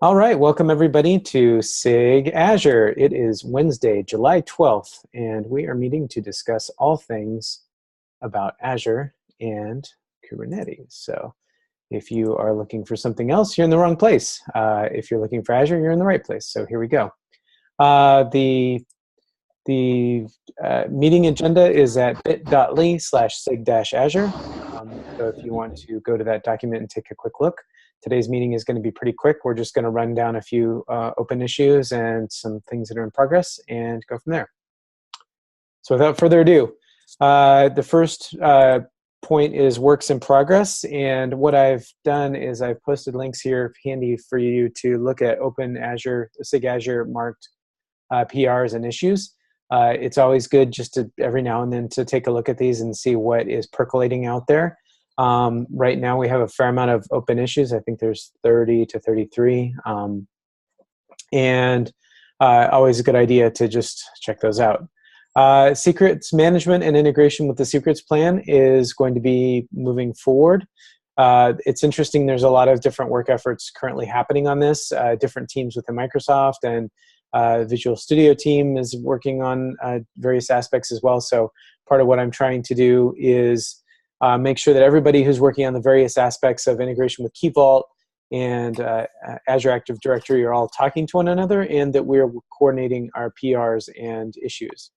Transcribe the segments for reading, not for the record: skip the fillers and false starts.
All right, welcome everybody to SIG-Azure. It is Wednesday, July 12th, and we are meeting to discuss all things about Azure and Kubernetes. So if you are looking for something else, you're in the wrong place. If you're looking for Azure, you're in the right place. So here we go. The meeting agenda is at bit.ly/sig-azure. So if you want to go to that document and take a quick look, today's meeting is going to be pretty quick. We're just going to run down a few open issues and some things that are in progress and go from there. So without further ado, the first point is works in progress. And what I've done is I've posted links here handy for you to look at open Azure, SIG-Azure marked PRs and issues. It's always good just to every now and then to take a look at these and see what is percolating out there. Right now we have a fair amount of open issues. I think there's 30 to 33. And always a good idea to just check those out. Secrets management and integration with the secrets plan is going to be moving forward. It's interesting, there's a lot of different work efforts currently happening on this. Different teams within Microsoft and Visual Studio team is working on various aspects as well. So part of what I'm trying to do is make sure that everybody who's working on the various aspects of integration with Key Vault and Azure Active Directory are all talking to one another, and that we're coordinating our PRs and issues.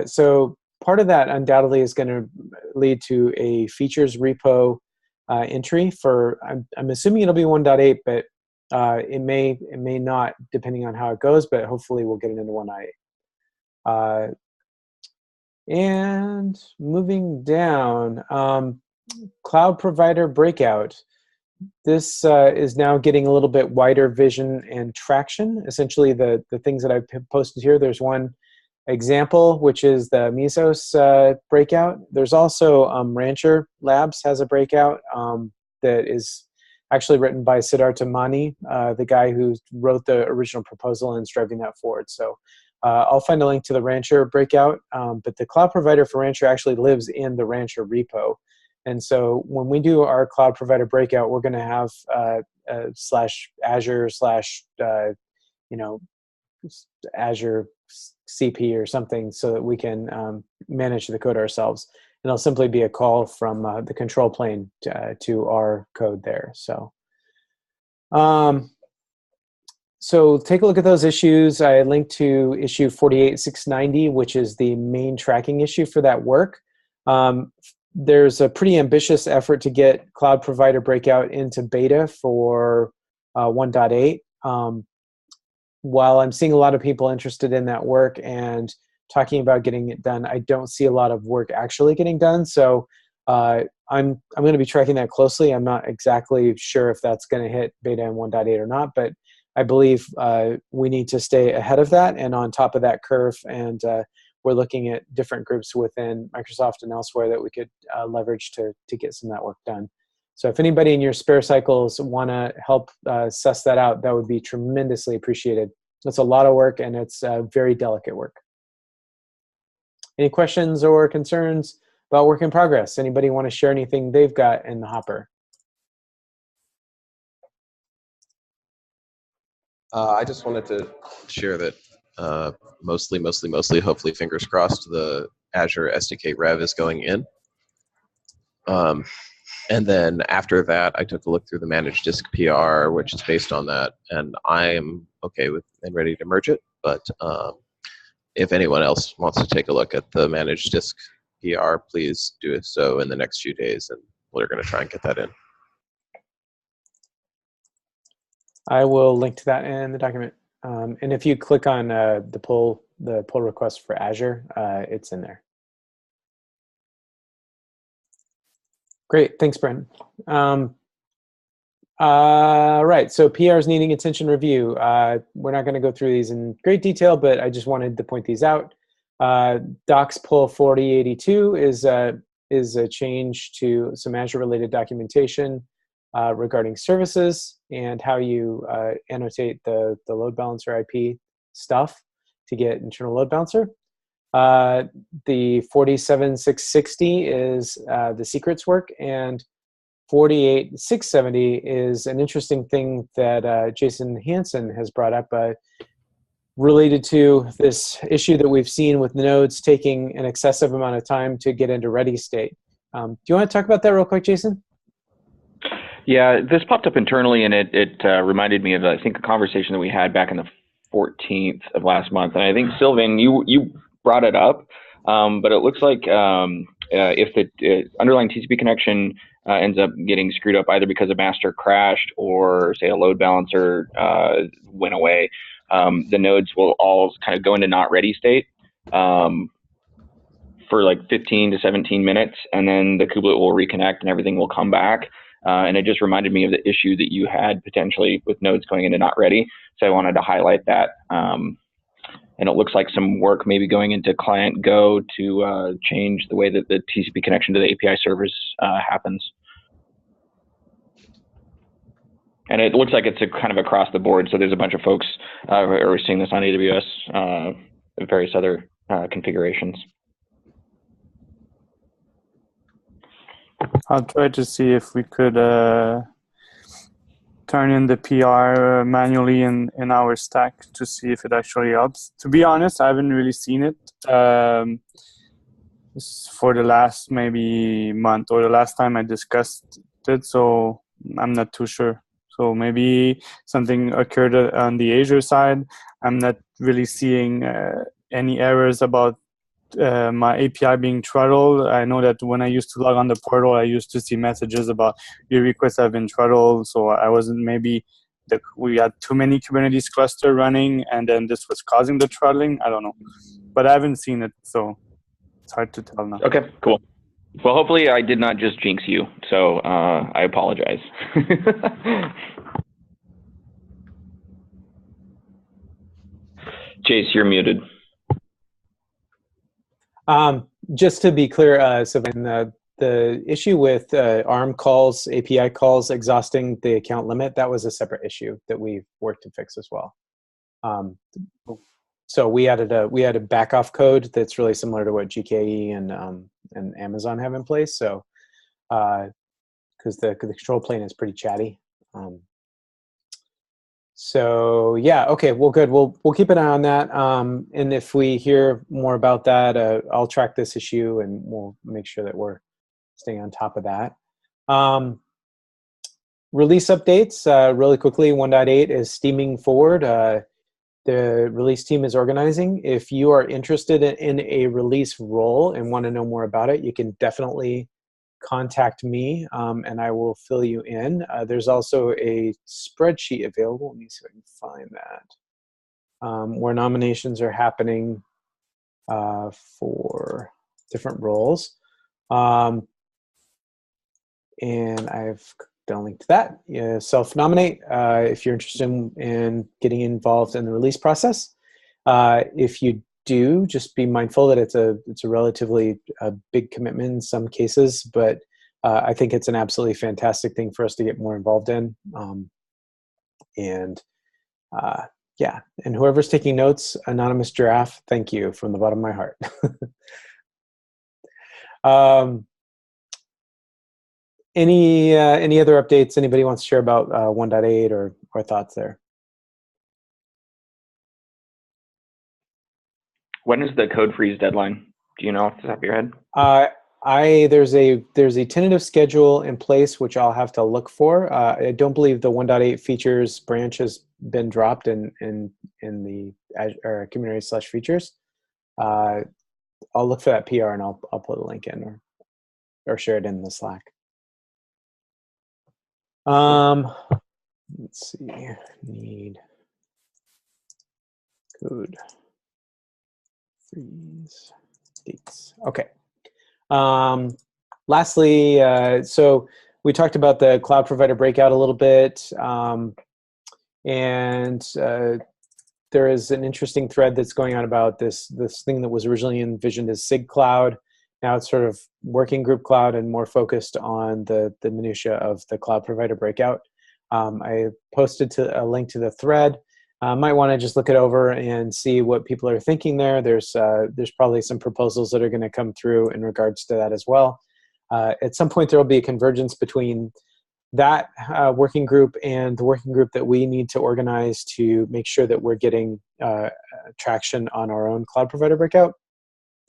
So part of that undoubtedly is going to lead to a features repo entry for, I'm assuming it'll be 1.8, but it may not, depending on how it goes, but hopefully we'll get it into 1.8. And moving down, cloud provider breakout. This is now getting a little bit wider vision and traction. Essentially, the things that I've posted here, there's one example, which is the Mesos breakout. There's also Rancher Labs has a breakout that is actually written by Siddhartha Mani, the guy who wrote the original proposal and is driving that forward. So I'll find a link to the Rancher breakout, but the cloud provider for Rancher actually lives in the Rancher repo. And so when we do our cloud provider breakout, we're going to have /Azure Azure CP or something so that we can manage the code ourselves. And it'll simply be a call from the control plane to our code there. So, so take a look at those issues. I linked to issue 48690, which is the main tracking issue for that work. There's a pretty ambitious effort to get cloud provider breakout into beta for 1.8. While I'm seeing a lot of people interested in that work and talking about getting it done, I don't see a lot of work actually getting done. So I'm going to be tracking that closely. I'm not exactly sure if that's going to hit beta in 1.8 or not, but I believe we need to stay ahead of that and on top of that curve. And we're looking at different groups within Microsoft and elsewhere that we could leverage to get some of that work done. So if anybody in your spare cycles want to help suss that out, that would be tremendously appreciated. It's a lot of work, and it's very delicate work. Any questions or concerns about work in progress? Anybody want to share anything they've got in the hopper? I just wanted to share that mostly, hopefully, fingers crossed, the Azure SDK Rev is going in. And then after that, I took a look through the managed disk PR, which is based on that, and I am okay with and ready to merge it. But if anyone else wants to take a look at the managed disk PR, please do so in the next few days, and we're going to try and get that in. I will link to that in the document. And if you click on the pull request for Azure, it's in there. Great, thanks, Brent. Right, so PRs needing attention review. We're not going to go through these in great detail, but I just wanted to point these out. Docs pull 4082 is a change to some Azure-related documentation regarding services and how you annotate the load balancer IP stuff to get internal load balancer. The 47660 is the secrets work, and 48670 is an interesting thing that Jason Hansen has brought up related to this issue that we've seen with nodes taking an excessive amount of time to get into ready state. Do you want to talk about that real quick, Jason? Yeah, this popped up internally, and it reminded me of, I think, a conversation that we had back in the 14th of last month. And I think, Sylvan, you brought it up, but it looks like if the underlying TCP connection ends up getting screwed up either because a master crashed or, say, a load balancer went away, the nodes will all kind of go into not ready state for like 15 to 17 minutes, and then the kubelet will reconnect and everything will come back. And it just reminded me of the issue that you had potentially with nodes going into not ready. So I wanted to highlight that. And it looks like some work maybe going into client Go to change the way that the TCP connection to the API servers happens. And it looks like it's kind of across the board. So there's a bunch of folks who are seeing this on AWS, various other configurations. I'll try to see if we could turn in the PR manually in our stack to see if it actually helps. To be honest, I haven't really seen it for the last maybe month or the last time I discussed it, so I'm not too sure. So maybe something occurred on the Azure side. I'm not really seeing any errors about my API being throttled. I know that when I used to log on the portal, I used to see messages about your requests have been throttled. So I wasn't we had too many Kubernetes cluster running, and then this was causing the throttling. I don't know, but I haven't seen it, so it's hard to tell now. Okay, cool. Well, hopefully I did not just jinx you, so I apologize. Chase, you're muted. Just to be clear, so the issue with ARM calls, API calls exhausting the account limit, that was a separate issue that we worked to fix as well. So we added a back off code that's really similar to what GKE and Amazon have in place. So because the control plane is pretty chatty. So yeah, okay, well, good. We'll keep an eye on that. And if we hear more about that, I'll track this issue and we'll make sure that we're staying on top of that. Release updates, really quickly, 1.8 is steaming forward. The release team is organizing. If you are interested in a release role and want to know more about it, you can definitely contact me and I will fill you in. There's also a spreadsheet available. Let me see if I can find that, where nominations are happening for different roles. And I've done a link to that. Self-nominate if you're interested in getting involved in the release process. If you do, just be mindful that it's a relatively big commitment in some cases, but I think it's an absolutely fantastic thing for us to get more involved in. Yeah, and whoever's taking notes, Anonymous Giraffe, thank you from the bottom of my heart. Any other updates anybody wants to share about 1.8 or thoughts there? When is the code freeze deadline? Do you know off the top of your head? There's a tentative schedule in place which I'll have to look for. I don't believe the 1.8 features branch has been dropped in the Azure Kubernetes/features. I'll look for that PR and I'll put a link in or share it in the Slack. Let's see. Need code freeze dates. Okay. Lastly, so we talked about the cloud provider breakout a little bit, and there is an interesting thread that's going on about this thing that was originally envisioned as SIG cloud. Now it's sort of working group cloud and more focused on the minutia of the cloud provider breakout. I posted a link to the thread. Might want to just look it over and see what people are thinking there. There's probably some proposals that are going to come through in regards to that as well. at some point there will be a convergence between that working group and the working group that we need to organize to make sure that we're getting traction on our own cloud provider breakout.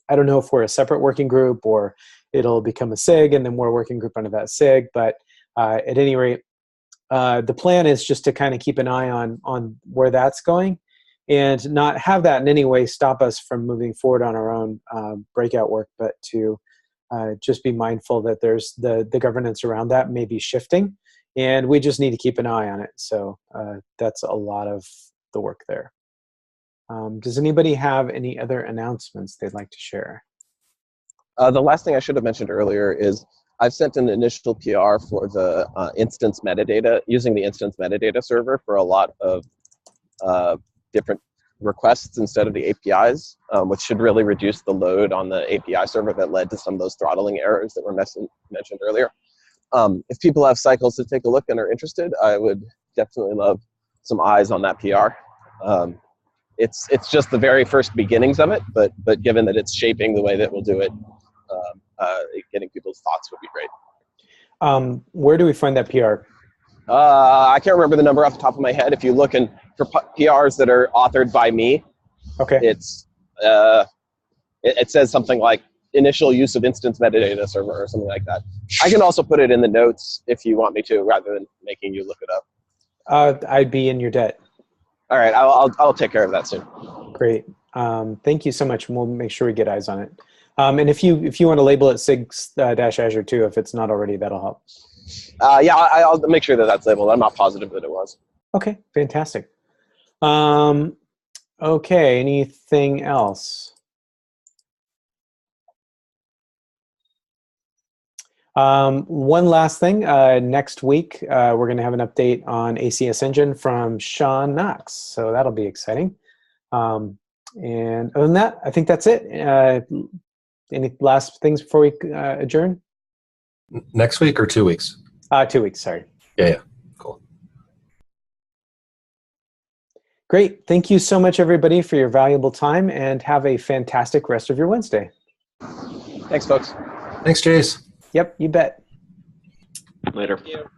I don't know if we're a separate working group or it'll become a SIG and then we're a working group under that SIG, but at any rate, the plan is just to kind of keep an eye on where that's going and not have that in any way stop us from moving forward on our own breakout work, but to just be mindful that there's the governance around that may be shifting, and we just need to keep an eye on it. So that's a lot of the work there. Does anybody have any other announcements they'd like to share? The last thing I should have mentioned earlier is I've sent an initial PR for the instance metadata, using the instance metadata server for a lot of different requests instead of the APIs, which should really reduce the load on the API server that led to some of those throttling errors that were mentioned earlier. If people have cycles to take a look and are interested, I would definitely love some eyes on that PR. It's just the very first beginnings of it, but given that it's shaping the way that we'll do it, getting people's thoughts would be great. Where do we find that PR? I can't remember the number off the top of my head. If you look for PRs that are authored by me, okay, it says something like initial use of instance metadata server or something like that. I can also put it in the notes if you want me to, rather than making you look it up. I'd be in your debt. All right, I'll take care of that soon. Great. Thank you so much. We'll make sure we get eyes on it. And if you want to label it SIG-Azure too, if it's not already, that'll help. Yeah, I'll make sure that that's labeled. I'm not positive that it was. Okay, fantastic. Okay, anything else? One last thing. Next week, we're going to have an update on ACS Engine from Sean Knox, so that'll be exciting. And other than that, I think that's it. Any last things before we adjourn? Next week or 2 weeks? 2 weeks, sorry. Yeah, cool. Great. Thank you so much, everybody, for your valuable time, and have a fantastic rest of your Wednesday. Thanks, folks. Thanks, Chase. Yep, you bet. Later. Thank you.